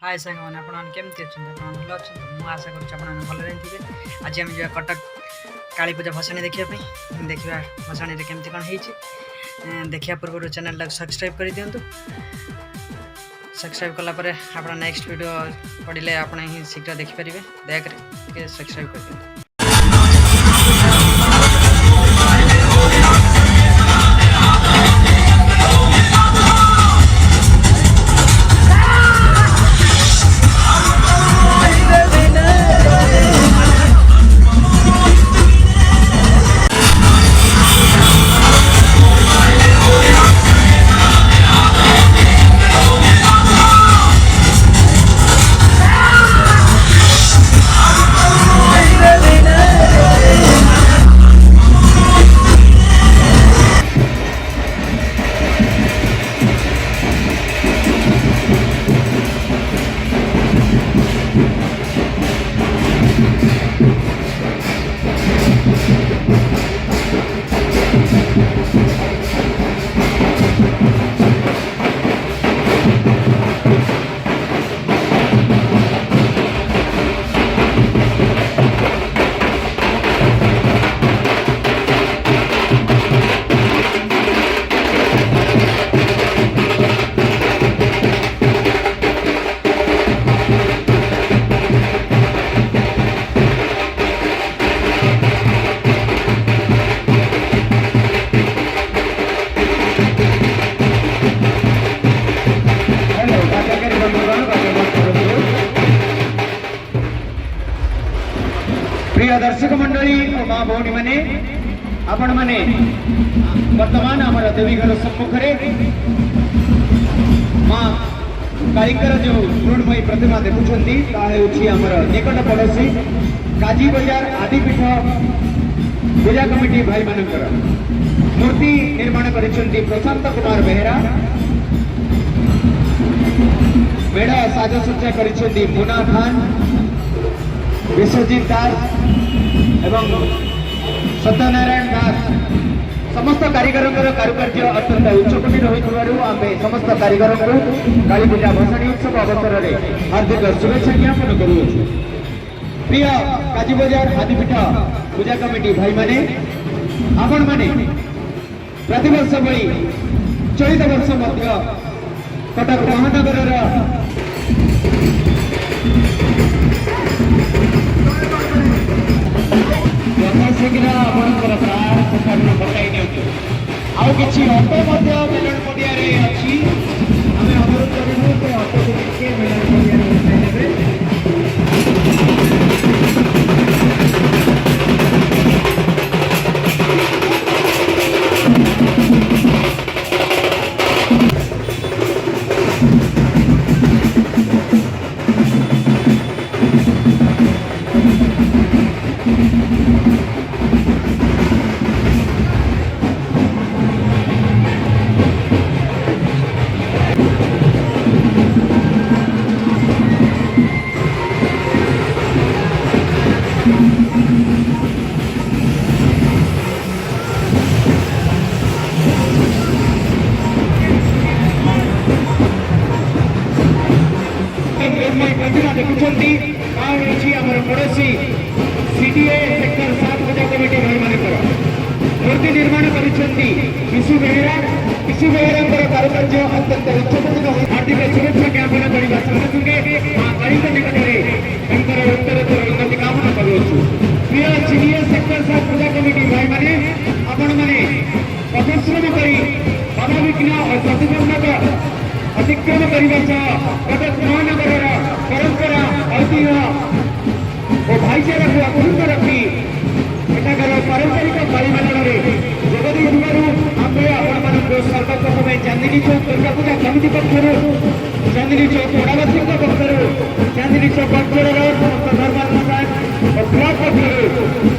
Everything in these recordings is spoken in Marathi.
हाय सांग मैंने आपमती अच्छा भल अच्छा मुझे आशा करें भल थे। आज आम जा कटक काली पूजा भसाणी देखापी देखा भसाणी केमती कौन हो देखा पूर्व चैनल सब्सक्राइब कर दिंतु। सब्सक्राइब कलापर आप नेक्स्ट वीडियो पड़े आप शीघ्र देखिपारे दयाकोर सब्सक्राइब कर दिखाँ। प्रिय दर्शक मंडली और माँ भौणी मैंने आपण मैंने वर्तमान आम देवीघर सम्मुखें माँ कालिकर जो मृणमयी प्रतिमा देखुंट आमर निकट पड़ोशी काजी बजार आदिपीठ पूजा कमिटी भाई मानकर मूर्ति निर्माण कर प्रशांत कुमार बेहरा मेढ़ साजसज्जा कर मुना खान विश्वजीत दास एवं सत्यनारायण दास समस्त कारीगर कारुकार्य अत्यंत उच्चकोटी आम समस्त कारीगर को काली पूजा भसाणी उत्सव अवसर में हार्दिक शुभेच्छा ज्ञापन करुँ। प्रिय काजी बजार आदिपीठ पूजा कमिटी भाई माने आपण माने प्रतिवर्ष भली चलित वर्ष कटक महानगर शीघ्र आपंकर प्राण बताई दिखाई आउ कि अटो मेलन पड़िया अच्छी आम अनुरोध करूँ अटो को मेलन पड़िया पड़ोशी सीडीए सेक्टर 7 पूजा कमिटी भाई मानकर मूर्ति निर्माण विशु बेहरा कारुकार्य अत्यंत उच्चकोटी हार्दिक शुभेच्छा ज्ञापन करने संगे संगे मां काली निकट में उत्तरोत्तर उन्नति कामना करुँ। प्रिय सीडीए सेक्टर 7 पूजा कमिटी भाई माने आपण माने परिश्रम कर बाधा विघ्न और प्रतिबंधक अतिक्रम करने कटक महानगर परंपरा ऐतिह्य और भाईचारा को अकुंठ रखी एठाकर पारंपरिक कालीमेलन जोगदी सर्वप्रथम चांदनी चौक दुर्गा पूजा कमिटी पक्षर चांदनी चौक ओडावासी पक्षर चांदनी चौक अंचल समस्त धर्मानुसार और ब्लॉक पक्षर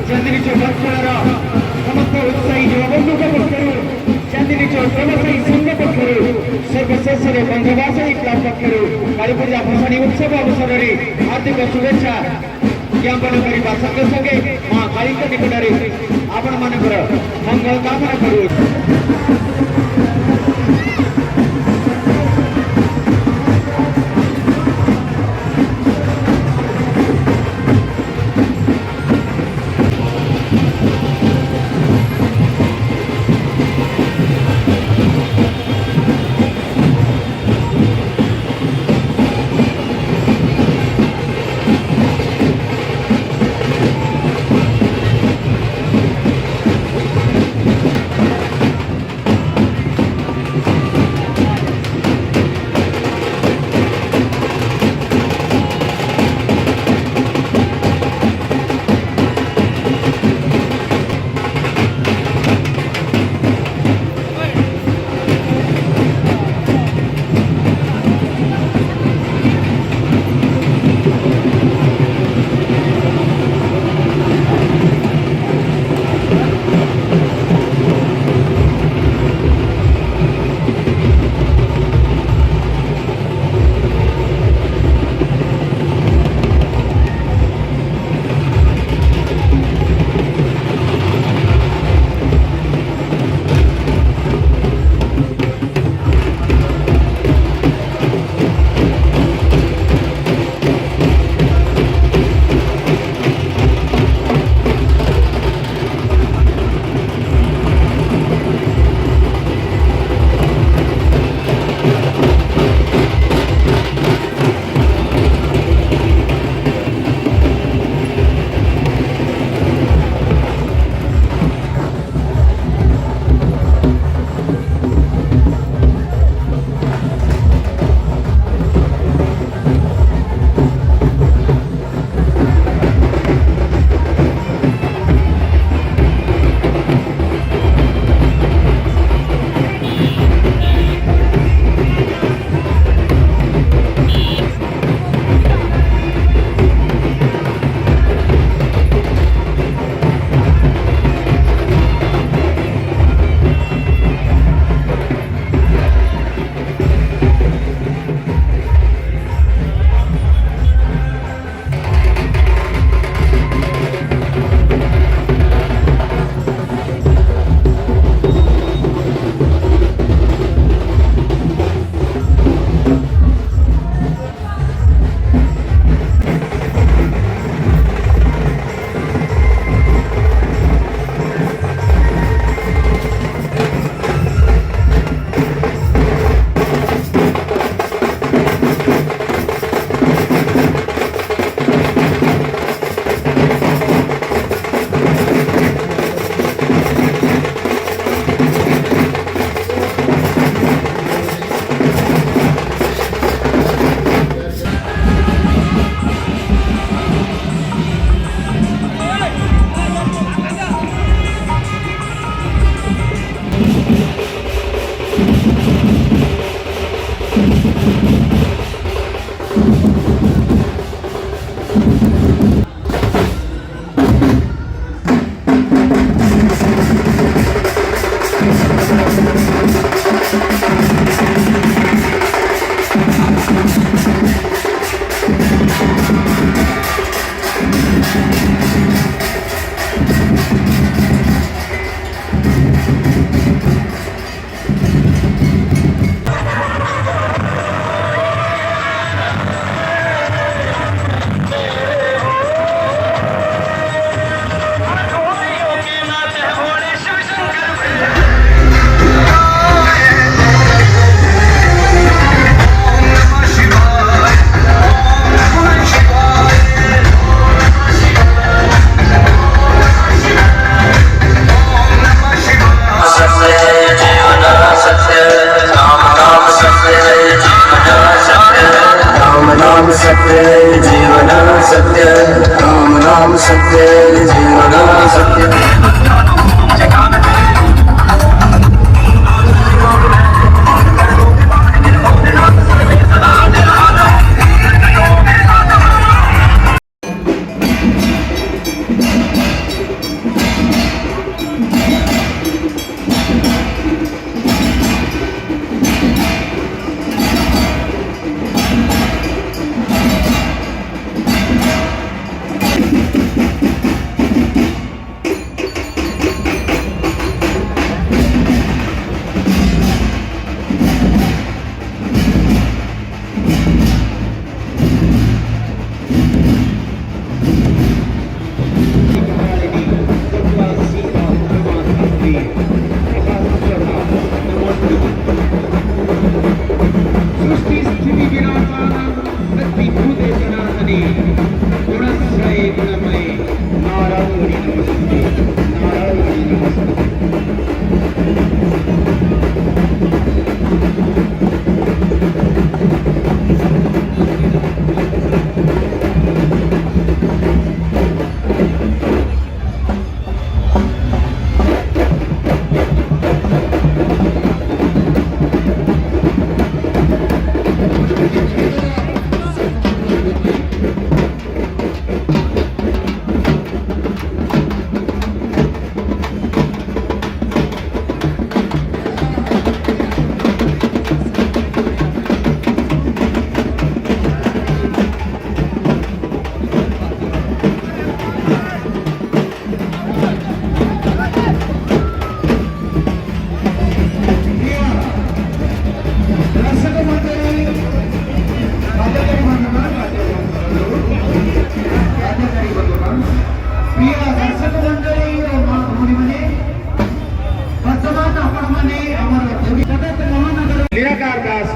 चांदनी चौक अंचल समस्त उत्साही युवबंधु पक्षर चांदनी चौक व्यवसायी संघ पक्षर सर्वशेष बंधुवासी क्लब पक्षर काली पूजा भसाणी उत्सव अवसर में हार्दिक शुभेच्छा ज्ञापन करने संगे संगे मां काली निकट आपण मानकर मंगल कामना करूँ।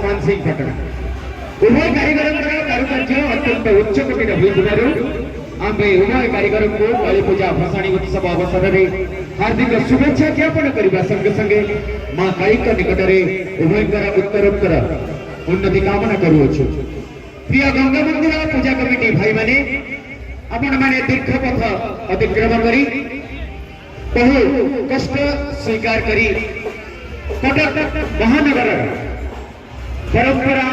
मानसिक घटना उभय कारीगरांकडे कारुकार्य अत्यंत उच्च कोटीने होईथिबारु आम्भे उभय कारीगरंकु काली पूजा भसाणी उत्सव अवसରରେ हार्दिक शुभेच्छा ज्ञापन करिबा संगे संगे मां कालिका निकटरे उभयकर उत्तरोत्तर उन्नति कामना करूछु। प्रिय गंगा मंदिर पूजा कमिटी भाई माने आपण माने दीर्घ पथ अतिक्रमण करी बहु कष्ट स्वीकार करी कटक महानगर परंपरा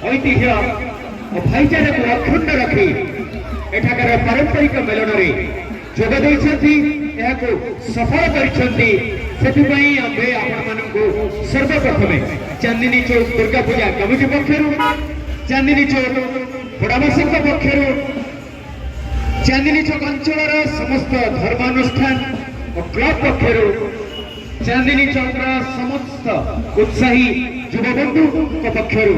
ऐतिह्य और भाईचारे को अखंड रखी एठाकर पारंपरिक मेलन में जोग देइछथि एहाको सफल करिसथि सेथिपई आम्भे आपण मानकु सर्वप्रथमे चांदनी चौक दुर्गा पूजा कमिटी पक्षरु चांदनी चौक बड़ाबासिक पक्षरु चांदनी चौक अंचल समस्त धर्मानुष्ठान और क्लब पक्षरु चांदनी चौक समस्त उत्साही युवबंधु पक्षरु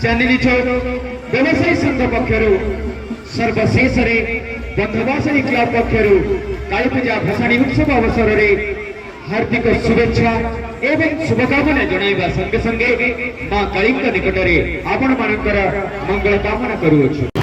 चांदनी चौक व्यवसायी संघ पक्षरु सर्वशेष बंधुवासिनी क्लब पक्षरु काली पूजा भसाणी उत्सव अवसर में हार्दिक शुभेच्छा एवं शुभकामना जणाइबा संगे संगे मां काली निकटरे आपण मानकर मंगल कामना करूछु।